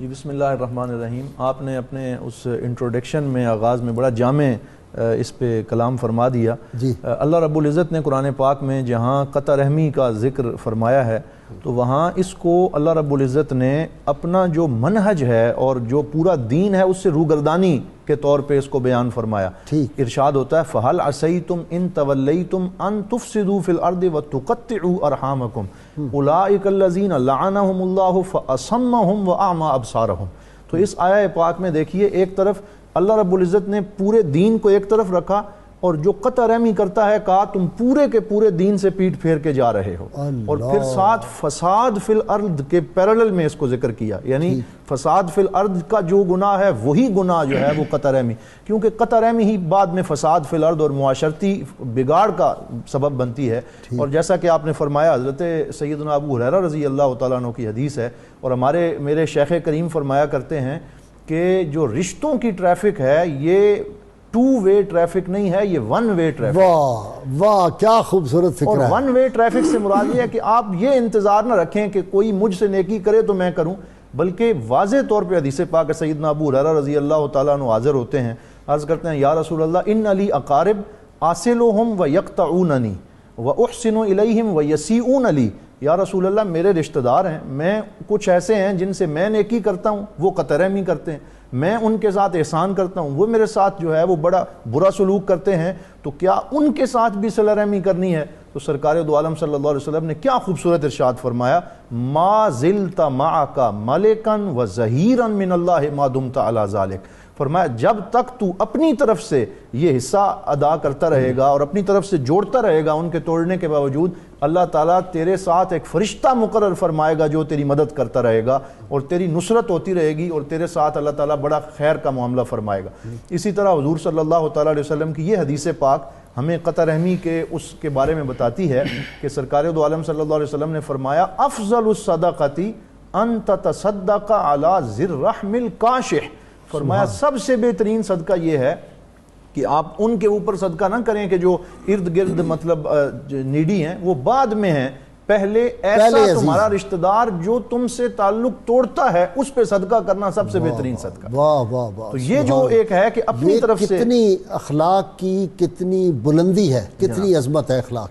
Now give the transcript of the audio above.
جی بسم اللہ الرحمن الرحیم. آپ نے اپنے اس انٹروڈکشن میں آغاز میں بڑا جامع اس پہ کلام فرما دیا. جی اللہ رب العزت نے قرآن پاک میں جہاں قطع رحمی کا ذکر فرمایا ہے تو وہاں اس کو اللہ رب العزت نے اپنا جو منہج ہے اور جو پورا دین ہے اس سے روگردانی کے طور پہ اس کو بیان فرمایا. ٹھیک ارشاد ہوتا ہے فَهَلْ عَسَيْتُمْ إِن تَوَلَّيْتُمْ أَن تُفْسِدُوا فِي الْأَرْضِ وَتُقَطِّعُوا أَرْحَامَكُمْ أُولَٰئِكَ الَّذِينَ لَعَنَهُمُ اللَّهُ فَأَصَمَّهُمْ وَأَعْمَىٰ أَبْصَارَهُم. تو اس آیہ پاک میں دیکھیے ایک طرف اللہ رب العزت نے پورے دین کو ایک طرف رکھا اور جو قطع رحمی کرتا ہے کہا تم پورے کے پورے دین سے پیٹ پھیر کے جا رہے ہو. اور پھر ساتھ فساد فی الارض کے پیرالل میں اس کو ذکر کیا، یعنی فساد فی الارض کا جو گناہ ہے وہی گناہ جو ہے وہ قطع رحمی، کیونکہ قطع رحمی ہی بعد میں فساد فی الارض اور معاشرتی بگاڑ کا سبب بنتی ہے. اور جیسا کہ آپ نے فرمایا حضرت سیدنا ابو ہریرہ رضی اللہ تعالیٰ عنہ کی حدیث ہے اور میرے شیخ کریم فرمایا کرتے ہیں کہ جو رشتوں کی ٹریفک ہے یہ 2 وے ٹریفک نہیں ہے، یہ 1 وے ٹریفک. واہ واہ کیا خوبصورت فکر ہے. اور 1 وے ٹریفک سے مراد یہ ہے کہ آپ یہ انتظار نہ رکھیں کہ کوئی مجھ سے نیکی کرے تو میں کروں، بلکہ واضح طور پہ حدیث پاک سیدنا ابو ہریرہ رضی اللہ تعالیٰ عنہ حاضر ہوتے ہیں، عرض کرتے ہیں یا رسول اللہ ان لی اقارب آصلہم ویقطعوننی واحسن الیہم ویسیئون لی. یا رسول اللہ میرے رشتہ دار ہیں، میں کچھ ایسے ہیں جن سے میں نیکی کرتا ہوں وہ قطع رحمی کرتے ہیں، میں ان کے ساتھ احسان کرتا ہوں وہ میرے ساتھ جو ہے وہ بڑا برا سلوک کرتے ہیں، تو کیا ان کے ساتھ بھی صلہ رحمی کرنی ہے؟ تو سرکار دو عالم صلی اللہ علیہ وسلم نے کیا خوبصورت ارشاد فرمایا ما زلت معک ملکا وظہیرا من اللہ ما دمت علی ذلک. فرمایا جب تک تو اپنی طرف سے یہ حصہ ادا کرتا رہے گا اور اپنی طرف سے جوڑتا رہے گا ان کے توڑنے کے باوجود، اللہ تعالیٰ تیرے ساتھ ایک فرشتہ مقرر فرمائے گا جو تیری مدد کرتا رہے گا اور تیری نصرت ہوتی رہے گی اور تیرے ساتھ اللہ تعالیٰ بڑا خیر کا معاملہ فرمائے گا. اسی طرح حضور صلی اللہ تعالیٰ علیہ وسلم کی یہ حدیث پاک ہمیں قطع رحمی کے اس کے بارے میں بتاتی ہے کہ سرکار دو عالم صلی اللہ علیہ وسلم نے فرمایا افضل الصدقۃ ان تتصدق علی ذی الرحم الکاشح. فرمایا سب سے بہترین صدقہ یہ ہے کہ آپ ان کے اوپر صدقہ نہ کریں کہ جو ارد گرد مطلب نیڈی ہیں، وہ بعد میں ہیں، پہلے ایسا تمہارا رشتہ دار جو تم سے تعلق توڑتا ہے اس پہ صدقہ کرنا سب سے بہترین صدقہ. واہ واہ واہ. تو یہ جو ایک ہے کہ اپنی طرف سے کتنی اخلاق کی کتنی بلندی ہے، کتنی عظمت ہے اخلاق.